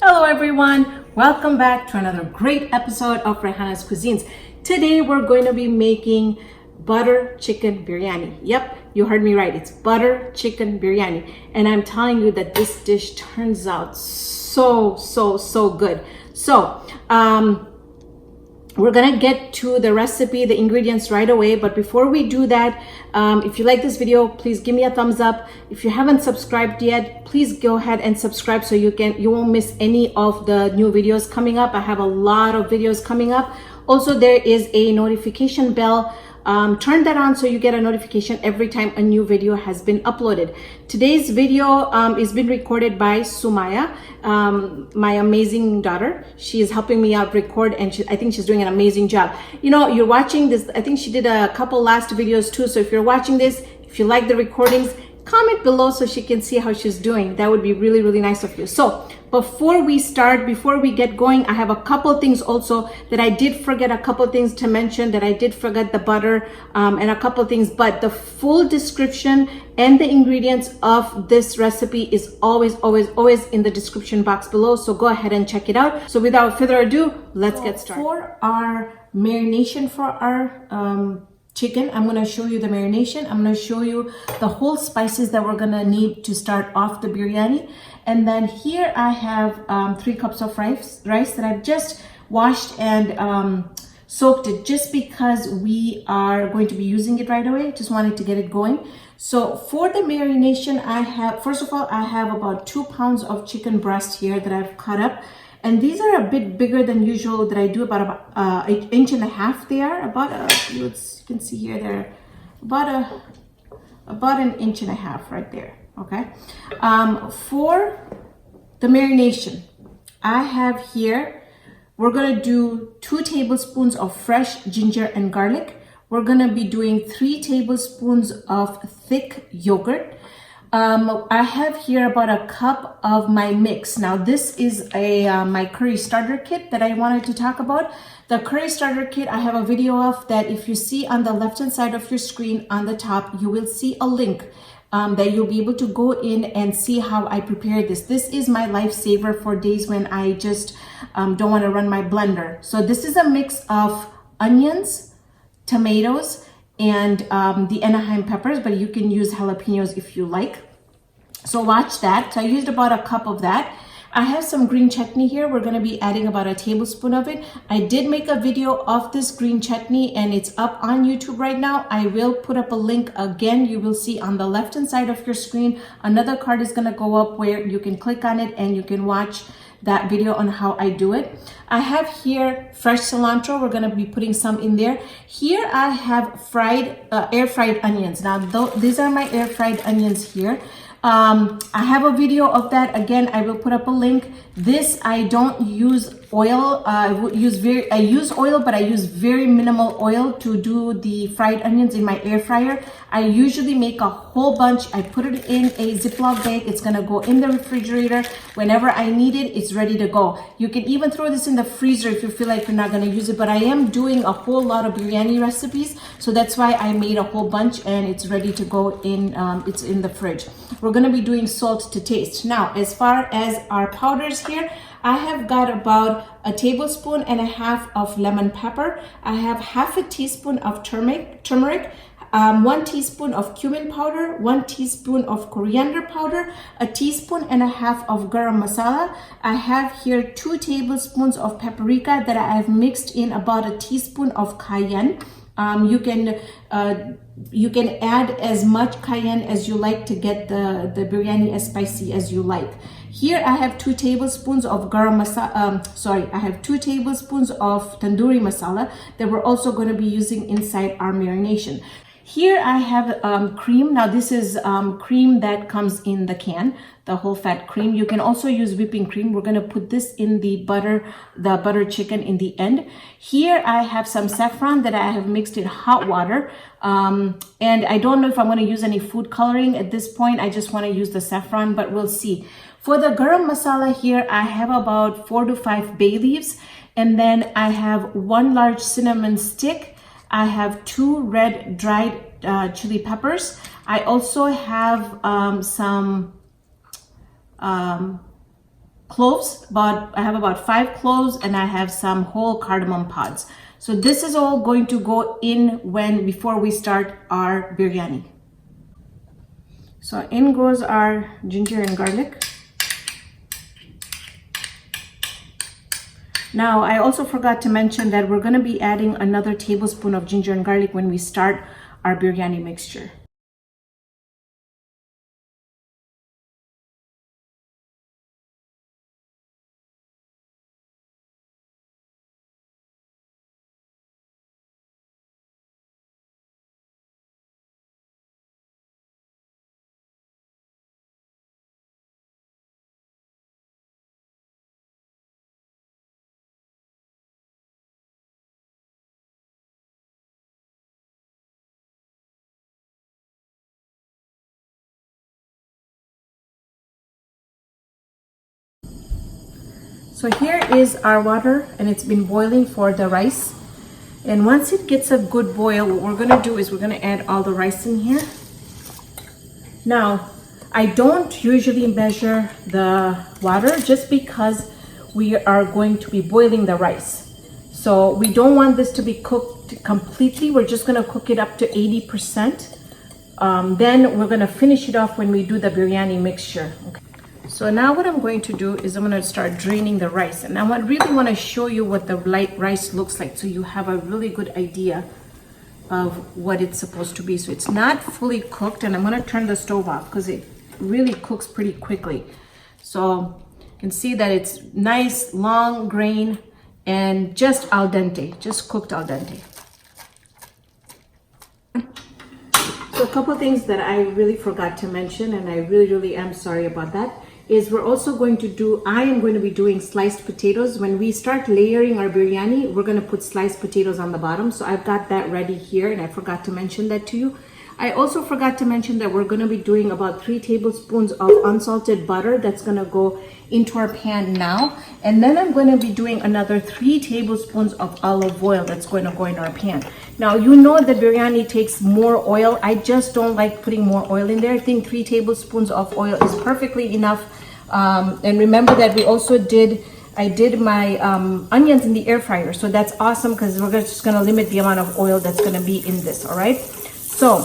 Hello everyone, welcome back to another great episode of Raihana's Cuisines. Today we're going to be making butter chicken biryani. Yep, you heard me right, it's butter chicken biryani. And I'm telling you that this dish turns out so good. So, we're gonna get to the recipe, the ingredients right away. But before we do that, if you like this video, please give me a thumbs up. If you haven't subscribed yet, please go ahead and subscribe so you won't miss any of the new videos coming up. I have a lot of videos coming up. Also, there is a notification bell. Turn that on so you get a notification every time a new video has been uploaded. Today's video is been recorded by Sumaya, my amazing daughter. She is helping me out record, and I think she's doing an amazing job. You know, you're watching this, I think she did a couple last videos too. So if you're watching this, if you like the recordings, comment below so she can see how she's doing. That would be really nice of you. So before we start, before we get going, I have a couple things also that I did forget, a couple things to mention, that I did forget the butter and a couple things, but the full description and the ingredients of this recipe is always in the description box below. So go ahead and check it out. So without further ado, let's get started. For our marination for our chicken, I'm going to show you the marination. I'm going to show you the whole spices that we're going to need to start off the biryani. And then here I have 3 cups of rice that I've just washed and soaked it, just because we are going to be using it right away. Just wanted to get it going. So for the marination, I have, first of all, I have about 2 pounds of chicken breast here that I've cut up. And these are a bit bigger than usual, that I do about an inch and a half. They are about you can see here, they're about an inch and a half right there. Okay. For the marination, I have here, we're gonna do 2 tablespoons of fresh ginger and garlic. We're gonna be doing 3 tablespoons of thick yogurt. I have here about a cup of my mix. Now this is my curry starter kit that I wanted to talk about. The curry starter kit, I have a video of that. If you see on the left hand side of your screen on the top, you will see a link that you'll be able to go in and see how I prepared this. This is my lifesaver for days when I just don't want to run my blender. So this is a mix of onions, tomatoes, and the Anaheim peppers, but you can use jalapenos if you like. So watch that. So I used about a cup of that. I have some green chutney here. We're going to be adding about a tablespoon of it. I did make a video of this green chutney and it's up on YouTube right now. I will put up a link again. You will see on the left hand side of your screen, another card is going to go up where you can click on it and you can watch that video on how I do it. I have here fresh cilantro. We're going to be putting some in there. Here I have air fried onions. Now these are my air fried onions here. I have a video of that. Again, I will put up a link. This, I don't use oil. I use oil, but I use very minimal oil to do the fried onions in my air fryer. I usually make a whole bunch. I put it in a Ziploc bag. It's gonna go in the refrigerator. Whenever I need it, it's ready to go. You can even throw this in the freezer if you feel like you're not gonna use it, but I am doing a whole lot of biryani recipes, so that's why I made a whole bunch and it's ready to go in, it's in the fridge. We're gonna be doing salt to taste. Now, as far as our powders here, I have got about a tablespoon and a half of lemon pepper. I have half a teaspoon of turmeric, 1 teaspoon of cumin powder, 1 teaspoon of coriander powder, a teaspoon and a half of garam masala. I have here 2 tablespoons of paprika that I have mixed in about a teaspoon of cayenne. You can add as much cayenne as you like to get the biryani as spicy as you like. Here I have 2 tablespoons of garam masala, I have 2 tablespoons of tandoori masala that we're also going to be using inside our marination. Here I have cream. Now this is cream that comes in the can, the whole fat cream. You can also use whipping cream. We're going to put this in the butter chicken in the end. Here I have some saffron that I have mixed in hot water. And I don't know if I'm going to use any food coloring at this point. I just want to use the saffron, but we'll see. For the garam masala here, I have about 4 to 5 bay leaves. And then I have 1 large cinnamon stick. I have 2 red dried chili peppers. I also have some cloves, I have about 5 cloves, and I have some whole cardamom pods. So this is all going to go in before we start our biryani. So in goes our ginger and garlic. Now, I also forgot to mention that we're going to be adding another tablespoon of ginger and garlic when we start our biryani mixture. So here is our water, and it's been boiling for the rice. And once it gets a good boil, what we're gonna do is we're gonna add all the rice in here. Now, I don't usually measure the water just because we are going to be boiling the rice. So we don't want this to be cooked completely. We're just gonna cook it up to 80%. Then we're gonna finish it off when we do the biryani mixture. Okay. So now what I'm going to do is I'm going to start draining the rice, and I really want to show you what the rice looks like so you have a really good idea of what it's supposed to be. So it's not fully cooked, and I'm going to turn the stove off because it really cooks pretty quickly. So you can see that it's nice long grain and just al dente, just cooked al dente. So a couple things that I really forgot to mention, and I really am sorry about that, is I am going to be doing sliced potatoes. When we start layering our biryani, we're going to put sliced potatoes on the bottom. So I've got that ready here, and I forgot to mention that to you. I also forgot to mention that we're going to be doing about 3 tablespoons of unsalted butter that's going to go into our pan now. And then I'm going to be doing another 3 tablespoons of olive oil that's going to go in our pan. Now, you know the biryani takes more oil. I just don't like putting more oil in there. I think 3 tablespoons of oil is perfectly enough. And remember that I did my onions in the air fryer. So that's awesome because we're just going to limit the amount of oil that's going to be in this, all right? So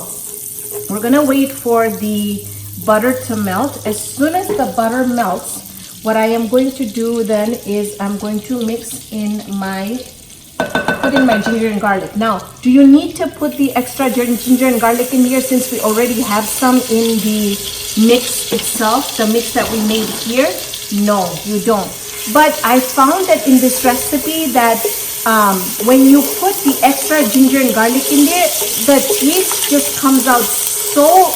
we're going to wait for the butter to melt. As soon as the butter melts, what I am going to do then is I'm going to put in my ginger and garlic. Now, do you need to put the extra ginger and garlic in here since we already have some in the mix itself, the mix that we made here? No, you don't. But I found that in this recipe that when you put the extra ginger and garlic in there, the taste just comes out so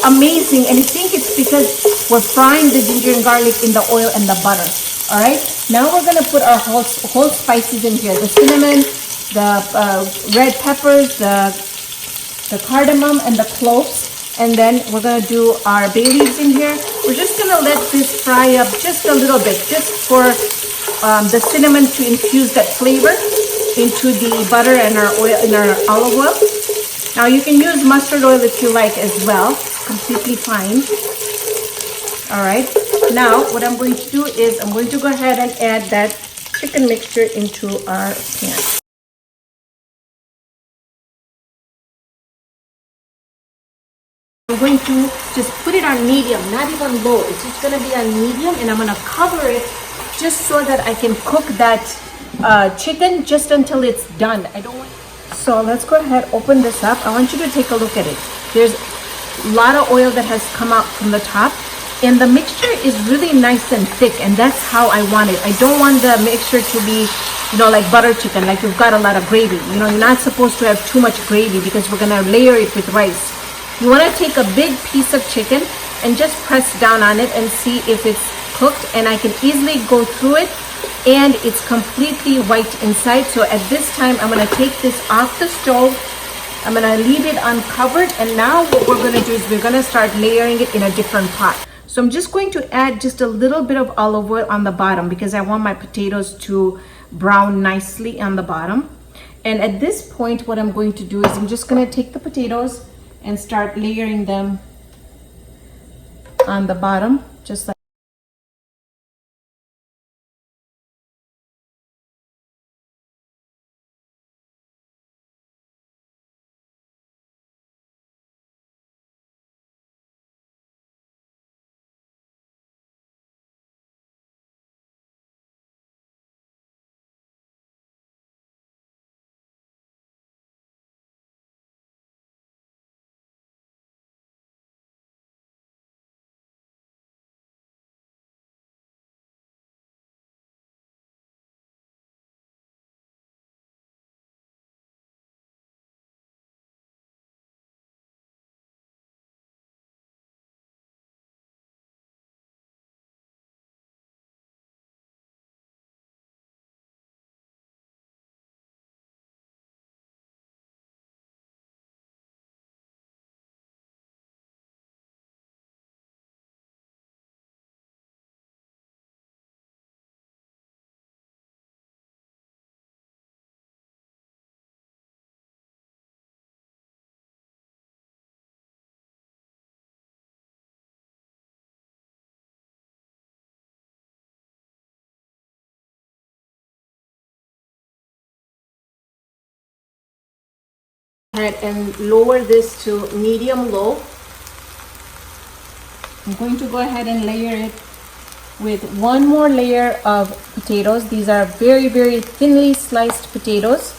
amazing. And I think it's because we're frying the ginger and garlic in the oil and the butter. All right, now we're gonna put our whole spices in here: the cinnamon, the red peppers, the cardamom, and the cloves. And then we're gonna do our bay leaves in here. We're just gonna let this fry up just a little bit, just for the cinnamon to infuse that flavor into the butter and our oil and our olive oil. Now you can use mustard oil if you like as well, completely fine. All right. Now, what I'm going to do is I'm going to go ahead and add that chicken mixture into our pan. I'm going to just put it on medium, not even low. It's just going to be on medium, and I'm going to cover it just so that I can cook that chicken just until it's done. So let's go ahead, open this up. I want you to take a look at it. There's a lot of oil that has come out from the top. And the mixture is really nice and thick, and that's how I want it. I don't want the mixture to be, like butter chicken, like you've got a lot of gravy. You're not supposed to have too much gravy because we're gonna layer it with rice. You wanna take a big piece of chicken and just press down on it and see if it's cooked, and I can easily go through it, and it's completely white inside. So at this time, I'm gonna take this off the stove. I'm gonna leave it uncovered, and now what we're gonna do is we're gonna start layering it in a different pot. So I'm just going to add just a little bit of olive oil on the bottom because I want my potatoes to brown nicely on the bottom. And at this point, what I'm going to do is I'm just going to take the potatoes and start layering them on the bottom, just like ahead and lower this to medium low. I'm going to go ahead and layer it with one more layer of potatoes. These are very, very thinly sliced potatoes.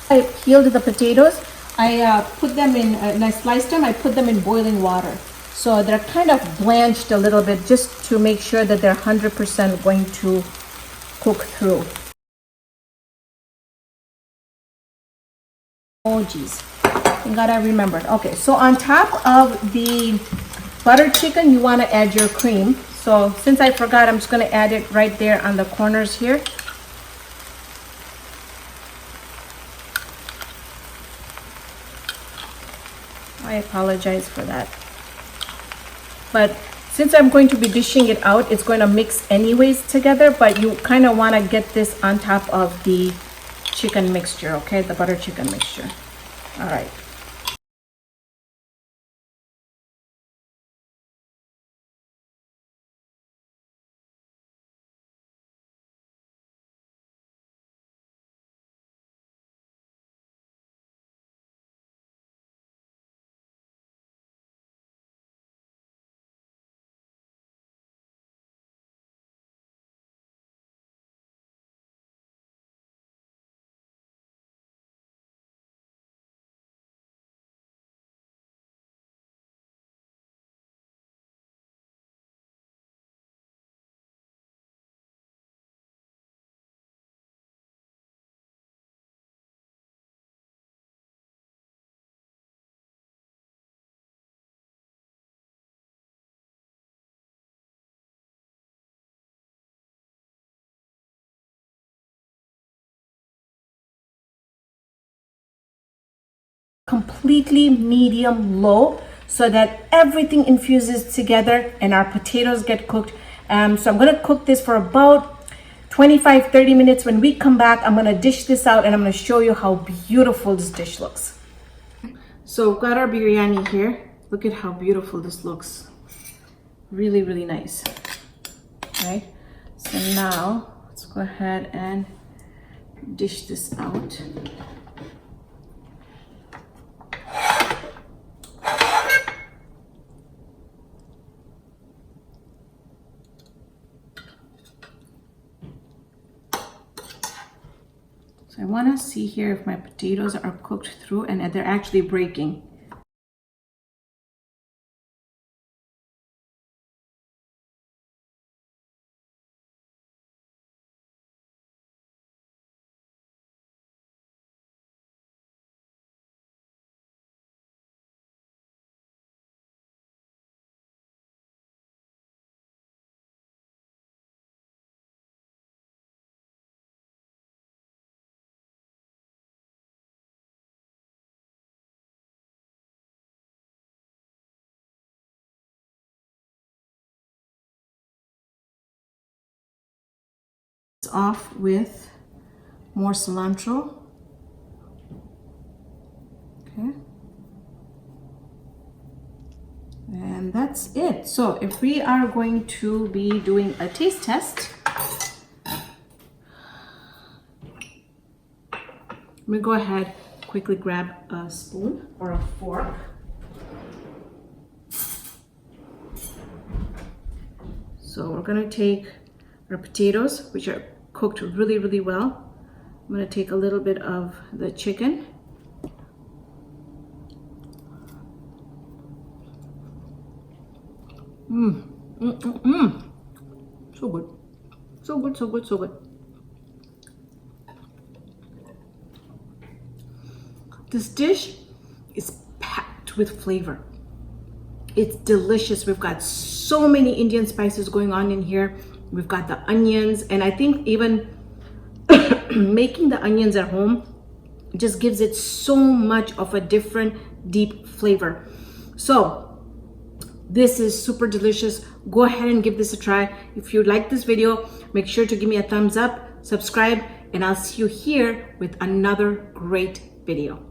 I peeled the potatoes. I put them in, and I sliced them, I put them in boiling water. So they're kind of blanched a little bit just to make sure that they're 100% going to cook through. Oh geez, thank God I remembered. Okay, so on top of the butter chicken, you want to add your cream. So since I forgot, I'm just going to add it right there on the corners here. I apologize for that. But since I'm going to be dishing it out, it's going to mix anyways together, but you kind of want to get this on top of the chicken mixture, okay? The butter chicken mixture. All right. Completely medium low so that everything infuses together and our potatoes get cooked. So I'm going to cook this for about 25-30 minutes. When we come back, I'm going to dish this out and I'm going to show you how beautiful this dish looks. So we've got our biryani here. Look at how beautiful this looks. Really, really nice. All right, so now let's go ahead and dish this out. So I want to see here if my potatoes are cooked through and they're actually breaking. Off with more cilantro. Okay, and that's it. So if we are going to be doing a taste test, let me go ahead, quickly grab a spoon or a fork. So we're going to take our potatoes, which are cooked really, really well. I'm going to take a little bit of the chicken. So good. So good, so good, so good. This dish is packed with flavor. It's delicious. We've got so many Indian spices going on in here. We've got the onions, and I think even making the onions at home just gives it so much of a different deep flavor. So this is super delicious. Go ahead and give this a try. If you like this video, make sure to give me a thumbs up, subscribe, and I'll see you here with another great video.